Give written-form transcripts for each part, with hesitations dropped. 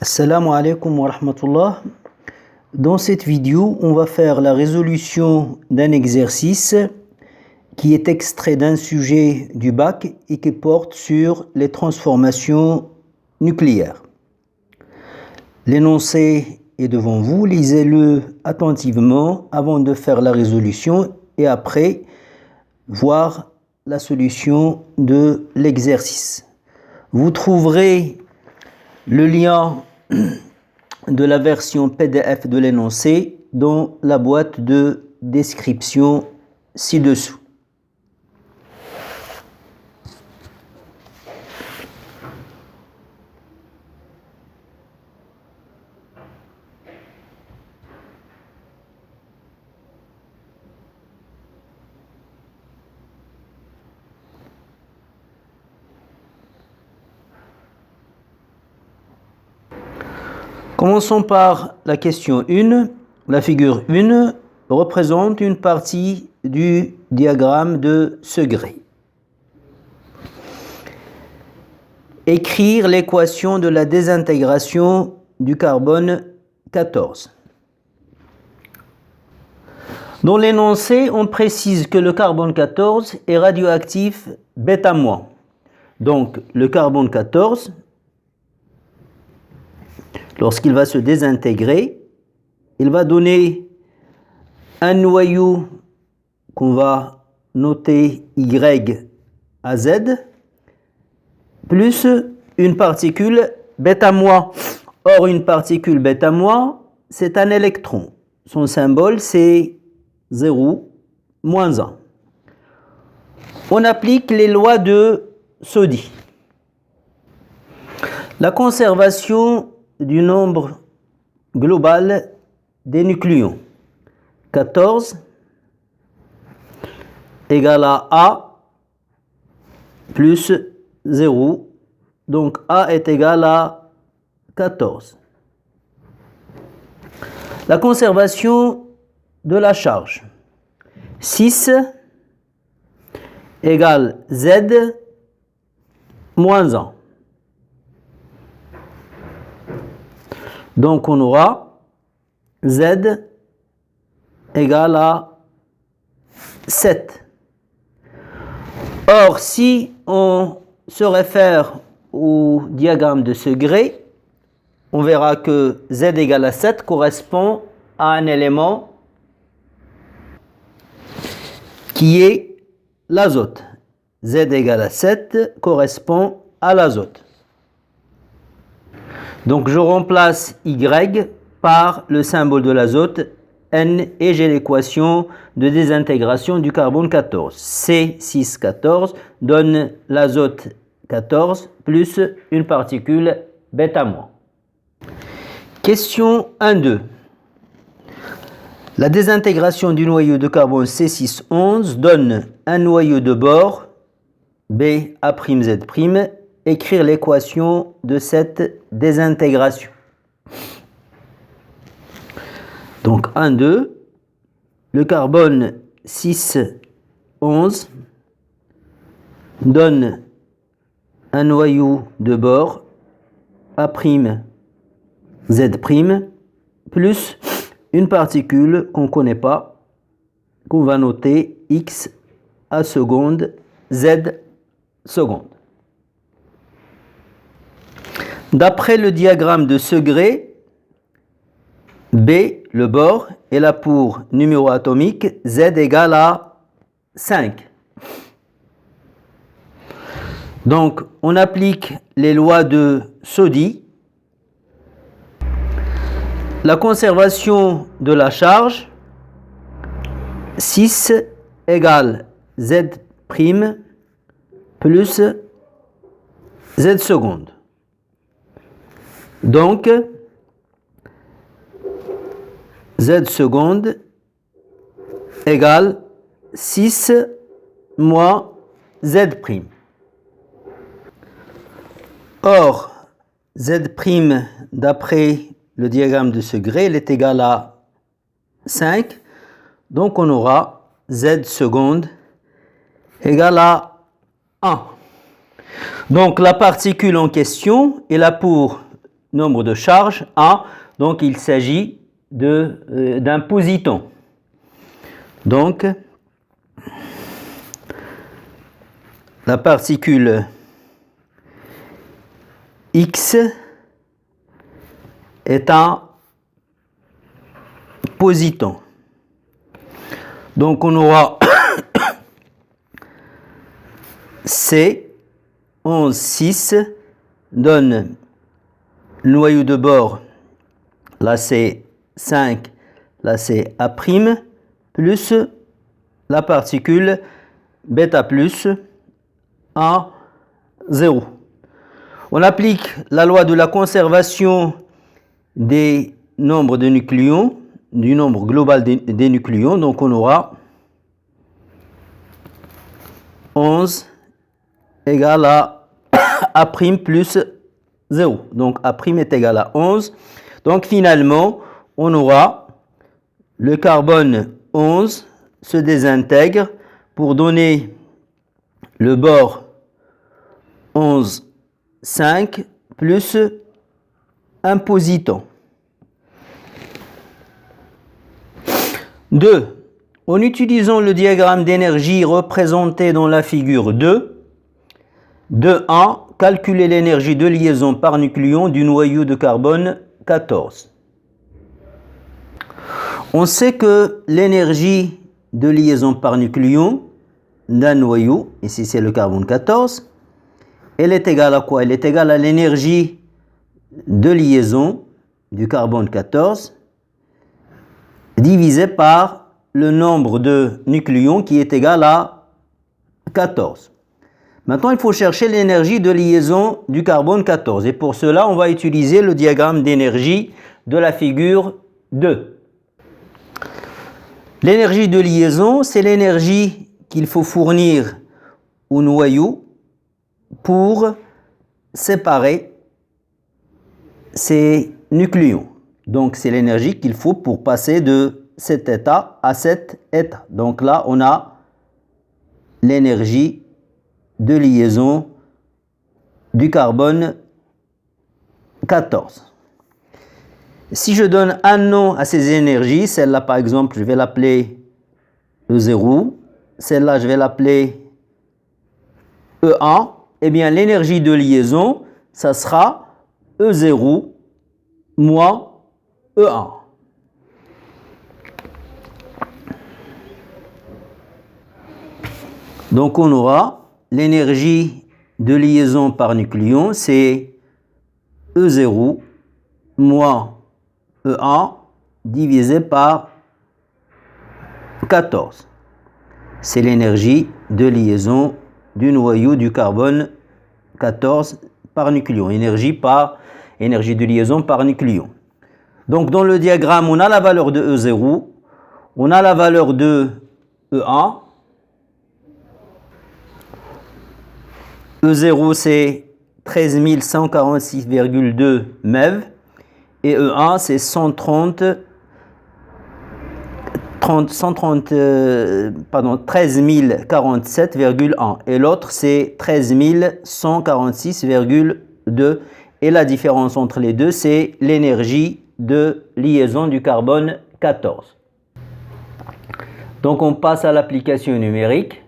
Assalamu alaikum wa rahmatullah. Dans cette vidéo, on va faire la résolution d'un exercice qui est extrait d'un sujet du bac et qui porte sur les transformations nucléaires. L'énoncé est devant vous, lisez-le attentivement avant de faire la résolution et après voir la solution de l'exercice. Vous trouverez le lien de la version PDF de l'énoncé dans la boîte de description ci-dessous. Commençons par la question 1. La figure 1 représente une partie du diagramme de Segre. Écrire l'équation de la désintégration du carbone 14. Dans l'énoncé, on précise que le carbone 14 est radioactif β-. Donc, le carbone 14, lorsqu'il va se désintégrer, il va donner un noyau qu'on va noter Y à Z, plus une particule β-. Or, une particule β-, c'est un électron. Son symbole, c'est 0, moins 1. On applique les lois de Soddy. La conservation du nombre global des nucléons. 14 égale à A plus 0. Donc A est égal à 14. La conservation de la charge. 6 égale Z moins 1. Donc on aura Z égale à 7. Or, si on se réfère au diagramme de Segre, on verra que Z égale à 7 correspond à un élément qui est l'azote. Z égale à 7 correspond à l'azote. Donc je remplace Y par le symbole de l'azote N et j'ai l'équation de désintégration du carbone 14. C614 donne l'azote 14 plus une particule β-. Question 1.2. La désintégration du noyau de carbone C611 donne un noyau de bord BA'Z'. Écrire l'équation de cette désintégration. Donc 1,2, le carbone 6,11 donne un noyau de bord A'Z' plus une particule qu'on ne connaît pas, qu'on va noter X A seconde, Z seconde. D'après le diagramme de Segre, B, le bord, est là pour numéro atomique, Z égale à 5. Donc, on applique les lois de Soddy. La conservation de la charge, 6 égale Z' plus Z seconde. Donc, Z seconde égale 6 moins Z'. Or, Z' d'après le diagramme de Segre, il est égal à 5. Donc, on aura Z seconde égale à 1. Donc la particule en question est là pour nombre de charge 1, donc il s'agit d'un positon. Donc, la particule X est un positon. Donc on aura C 11,6 donne le noyau de bord, là c'est 5, là c'est A', plus la particule bêta plus à 0. On applique la loi de la conservation des nombres de nucléons, du nombre global des nucléons, donc on aura 11 égale à A' plus 0. Donc A' est égal à 11. Donc finalement, on aura le carbone 11 se désintègre pour donner le bord 11,5 plus un positon. 2. En utilisant le diagramme d'énergie représenté dans la figure 2, 2.1, calculer l'énergie de liaison par nucléon du noyau de carbone 14. On sait que l'énergie de liaison par nucléon d'un noyau, ici c'est le carbone 14, elle est égale à quoi? Elle est égale à l'énergie de liaison du carbone 14 divisé par le nombre de nucléons qui est égal à 14. Maintenant, il faut chercher l'énergie de liaison du carbone 14. Et pour cela, on va utiliser le diagramme d'énergie de la figure 2. L'énergie de liaison, c'est l'énergie qu'il faut fournir au noyau pour séparer ces nucléons. Donc, c'est l'énergie qu'il faut pour passer de cet état à cet état. Donc là, on a l'énergie de liaison du carbone 14. Si je donne un nom à ces énergies, celle-là par exemple, je vais l'appeler E0, celle-là je vais l'appeler E1, eh bien l'énergie de liaison, ça sera E0 moins E1. Donc on aura l'énergie de liaison par nucléon, c'est E0 moins E1 divisé par 14. C'est l'énergie de liaison du noyau du carbone 14 par nucléon. Énergie de liaison par nucléon. Donc dans le diagramme, on a la valeur de E0, on a la valeur de E1. E0 c'est 13 146,2 MeV et E1 c'est 13 047,1 et l'autre c'est 13 146,2 et la différence entre les deux c'est l'énergie de liaison du carbone 14. Donc on passe à l'application numérique.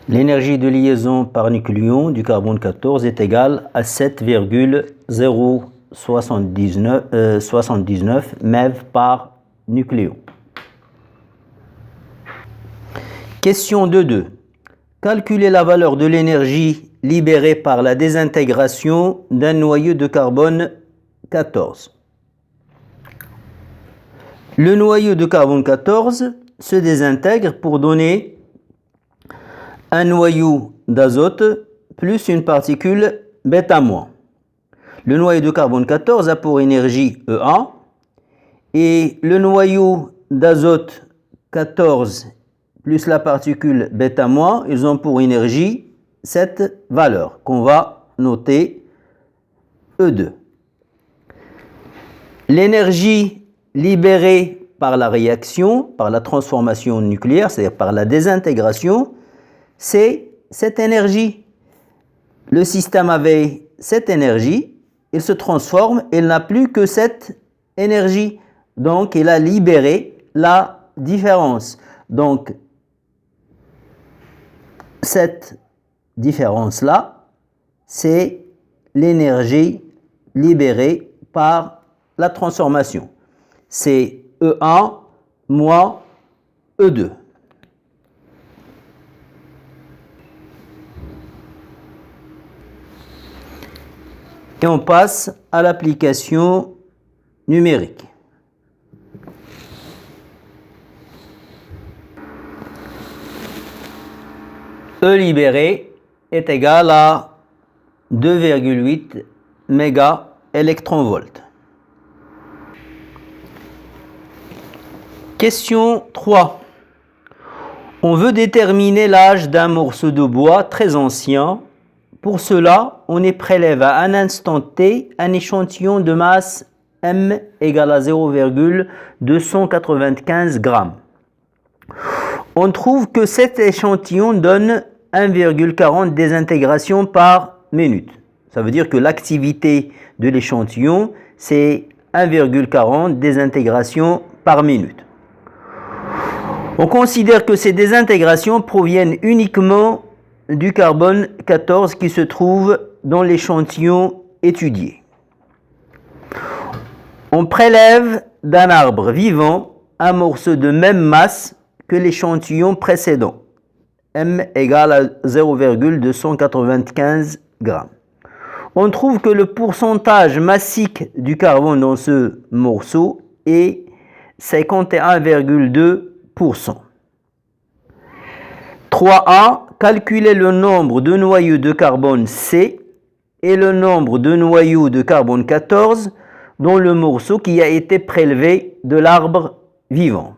L'énergie de liaison par nucléon du carbone 14 est égale à 7,079 MeV par nucléon. Question 2.2. Calculer la valeur de l'énergie libérée par la désintégration d'un noyau de carbone 14. Le noyau de carbone 14 se désintègre pour donner un noyau d'azote plus une particule bêta-. Le noyau de carbone 14 a pour énergie E1 et le noyau d'azote 14 plus la particule bêta-, ils ont pour énergie cette valeur qu'on va noter E2. L'énergie libérée par la réaction, par la transformation nucléaire, c'est-à-dire par la désintégration, c'est cette énergie. Le système avait cette énergie il se transforme, il n'a plus que cette énergie. Donc, il a libéré la différence. Donc, cette différence-là, c'est l'énergie libérée par la transformation. C'est E1 moins E2. Et on passe à l'application numérique. E libéré est égal à 2,8 mégaélectronvolts. Question 3. On veut déterminer l'âge d'un morceau de bois très ancien. Pour cela, on y prélève à un instant T un échantillon de masse M égale à 0,295 grammes. On trouve que cet échantillon donne 1,40 désintégrations par minute. Ça veut dire que l'activité de l'échantillon, c'est 1,40 désintégrations par minute. On considère que ces désintégrations proviennent uniquement du carbone 14 qui se trouve dans l'échantillon étudié. On prélève d'un arbre vivant un morceau de même masse que l'échantillon précédent, M égale à 0,295 grammes. On trouve que le pourcentage massique du carbone dans ce morceau est 51,2%. 3A. Calculer le nombre de noyaux de carbone C et le nombre de noyaux de carbone 14 dans le morceau qui a été prélevé de l'arbre vivant.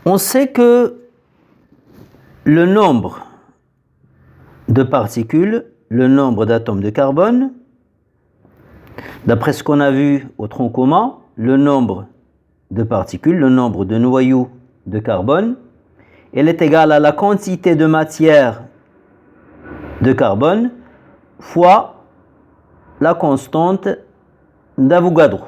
On sait que le nombre de particules, le nombre d'atomes de carbone, d'après ce qu'on a vu au tronc commun, le nombre de particules, le nombre de noyaux de carbone, elle est égale à la quantité de matière de carbone fois la constante d'Avogadro.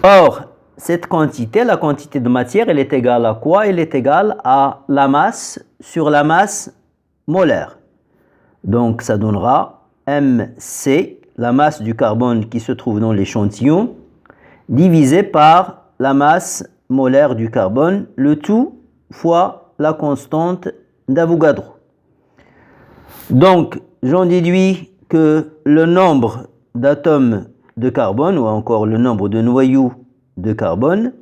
Or, cette quantité, la quantité de matière, elle est égale à quoi? Elle est égale à la masse sur la masse molaire. Donc, ça donnera MC, la masse du carbone qui se trouve dans l'échantillon, divisé par la masse molaire du carbone, le tout fois la constante d'Avogadro. Donc, j'en déduis que le nombre d'atomes de carbone, ou encore le nombre de noyaux de carbone,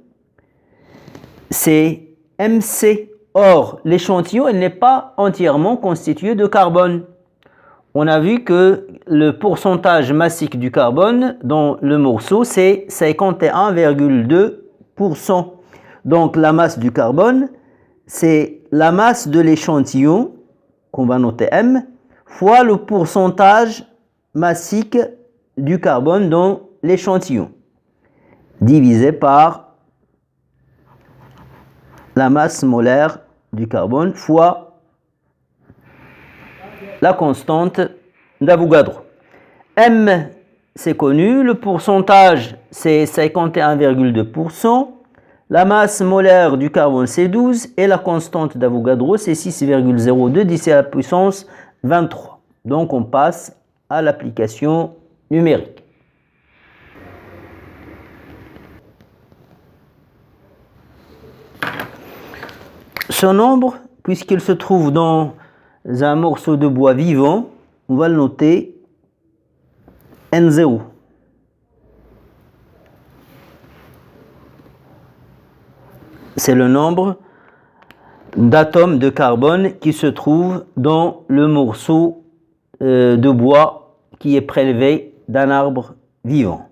c'est MC. Or, l'échantillon, il n'est pas entièrement constitué de carbone. On a vu que le pourcentage massique du carbone dans le morceau, c'est 51,2%. Donc, la masse du carbone, c'est la masse de l'échantillon, qu'on va noter M, fois le pourcentage massique du carbone dans l'échantillon, divisé par la masse molaire du carbone fois la constante d'Avogadro. M, c'est connu, le pourcentage, c'est 51,2%, la masse molaire du carbone, c'est 12, et la constante d'Avogadro, c'est 6,02 10 à la puissance 23. Donc, on passe à l'application numérique. Ce nombre, puisqu'il se trouve dans un morceau de bois vivant, on va le noter N0. C'est le nombre d'atomes de carbone qui se trouvent dans le morceau de bois qui est prélevé d'un arbre vivant.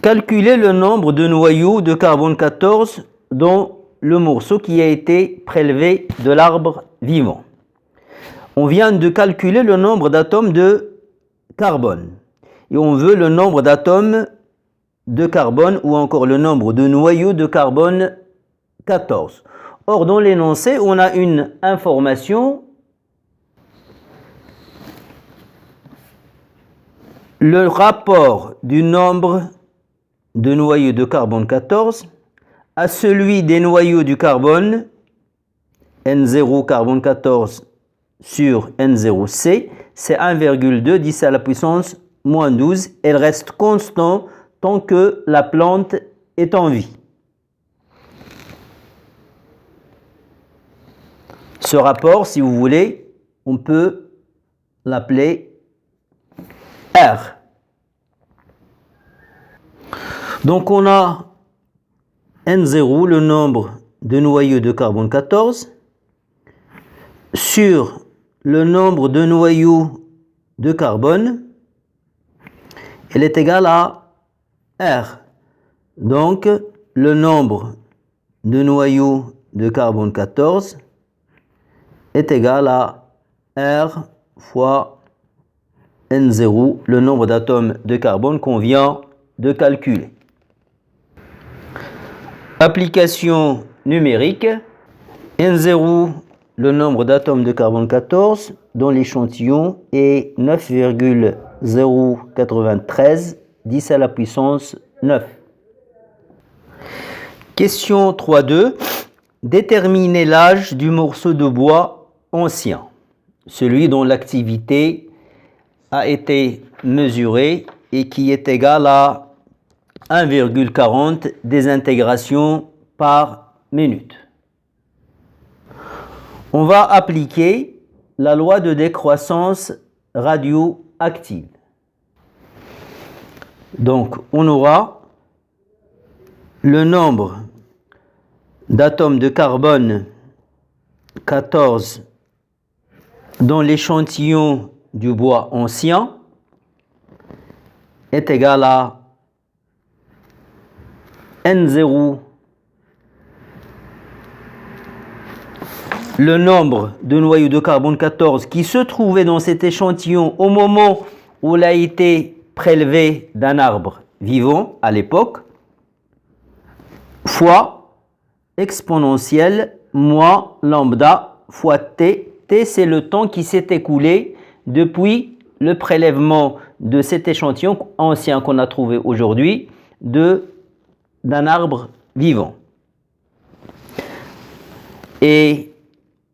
Calculer le nombre de noyaux de carbone 14 dans le morceau qui a été prélevé de l'arbre vivant. On vient de calculer le nombre d'atomes de carbone et on veut le nombre d'atomes de carbone ou encore le nombre de noyaux de carbone 14. Or, dans l'énoncé, on a une information. Le rapport du nombre de noyaux de carbone 14 à celui des noyaux du carbone N0 carbone 14 sur N0C, c'est 1,2 10 à la puissance moins 12. Elle reste constant tant que la plante est en vie. Ce rapport, si vous voulez, on peut l'appeler R. Donc on a N0, le nombre de noyaux de carbone 14, sur le nombre de noyaux de carbone, elle est égale à R. Donc le nombre de noyaux de carbone 14 est égal à R fois N0, le nombre d'atomes de carbone qu'on vient de calculer. Application numérique. N0, le nombre d'atomes de carbone 14 dont l'échantillon est 9,093 10 à la puissance 9. Question 3.2. Déterminer l'âge du morceau de bois ancien, celui dont l'activité a été mesurée et qui est égal à 1,40 désintégrations par minute. On va appliquer la loi de décroissance radioactive. Donc, on aura le nombre d'atomes de carbone 14 dans l'échantillon du bois ancien est égal à N0, le nombre de noyaux de carbone 14 qui se trouvaient dans cet échantillon au moment où il a été prélevé d'un arbre vivant à l'époque, fois exponentielle moins lambda fois t. T, c'est le temps qui s'est écoulé depuis le prélèvement de cet échantillon ancien qu'on a trouvé aujourd'hui d'un arbre vivant. Et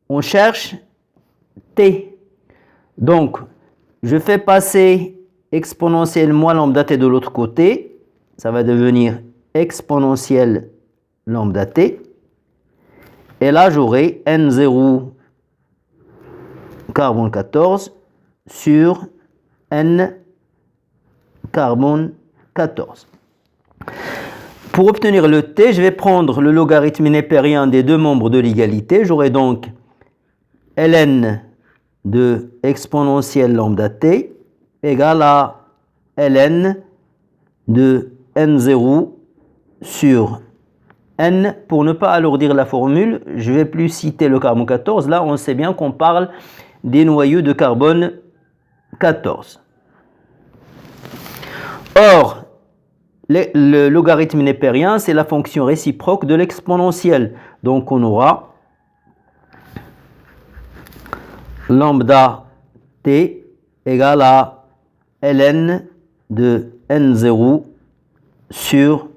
on cherche t. Donc, je fais passer exponentielle moins lambda t de l'autre côté. Ça va devenir exponentielle lambda t. Et là, j'aurai N0 carbone 14 sur N carbone 14. Pour obtenir le t, je vais prendre le logarithme népérien des deux membres de l'égalité. J'aurai donc ln de exponentielle lambda t égale à ln de n0 sur n. Pour ne pas alourdir la formule, je ne vais plus citer le carbone 14. Là, on sait bien qu'on parle des noyaux de carbone 14. Or, le logarithme népérien, c'est la fonction réciproque de l'exponentielle. Donc, on aura lambda t égale à ln de n0 sur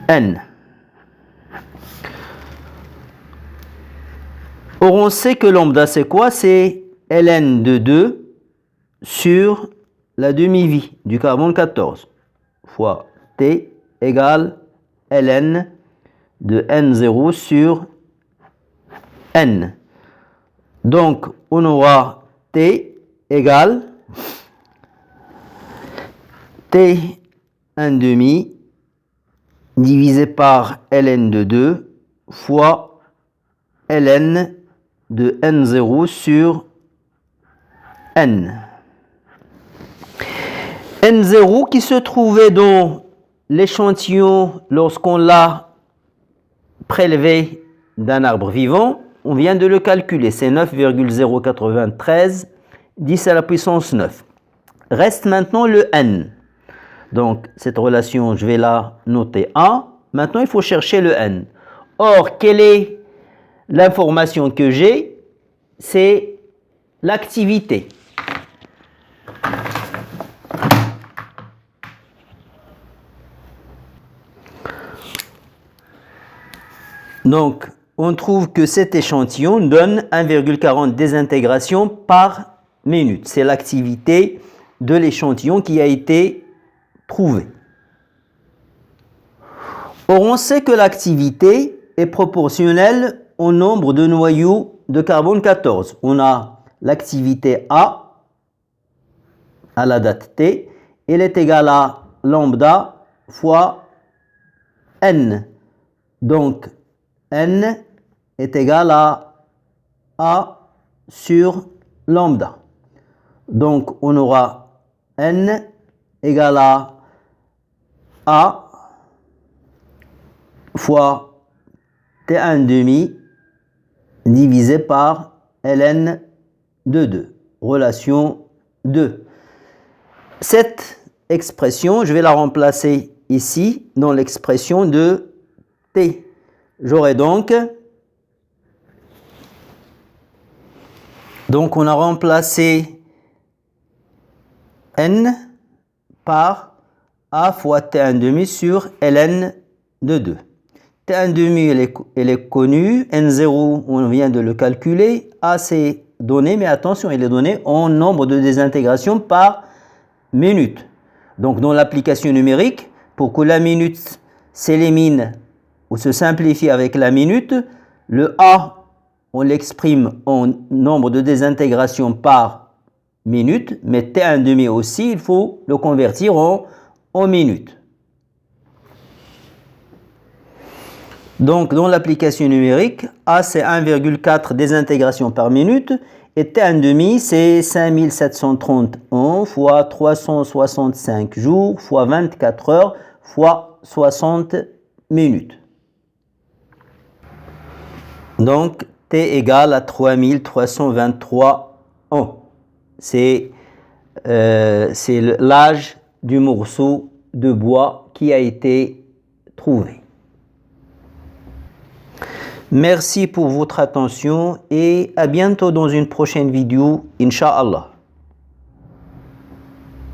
n. Or, on sait que lambda, c'est quoi? C'est ln de 2 sur la demi-vie du carbone 14 fois t égale ln de n0 sur n. Donc, on aura t égale t 1 demi divisé par ln de 2 fois ln de n0 sur n. N0 qui se trouvait dans l'échantillon lorsqu'on l'a prélevé d'un arbre vivant, on vient de le calculer, c'est 9,093 10 à la puissance 9. Reste maintenant le n. Donc cette relation, je vais la noter 1. Maintenant, il faut chercher le n. Or, quelle est l'information que j'ai? C'est l'activité. Donc, on trouve que cet échantillon donne 1,40 désintégrations par minute. C'est l'activité de l'échantillon qui a été trouvée. Or, on sait que l'activité est proportionnelle au nombre de noyaux de carbone 14. On a l'activité A à la date T, elle est égale à lambda fois N. Donc, N est égal à A sur lambda. Donc, on aura N égale à A fois T1 demi divisé par ln de 2, relation 2. Cette expression, je vais la remplacer ici dans l'expression de T. J'aurai donc on a remplacé N par A fois T1 demi sur ln de 2. T1 demi, elle est connue. N0, on vient de le calculer. A, c'est donné, mais attention, il est donné en nombre de désintégrations par minute. Donc, dans l'application numérique, pour que la minute s'élimine ou se simplifie avec la minute, le A, on l'exprime en nombre de désintégrations par minute, mais T1 demi aussi, il faut le convertir en minutes. Donc, dans l'application numérique, A, c'est 1,4 désintégrations par minute et T1 demi, c'est 5730 ans fois 365 jours fois 24 heures fois 60 minutes. Donc, T égale à 3323 ans. C'est l'âge du morceau de bois qui a été trouvé. Merci pour votre attention et à bientôt dans une prochaine vidéo, Inch'Allah.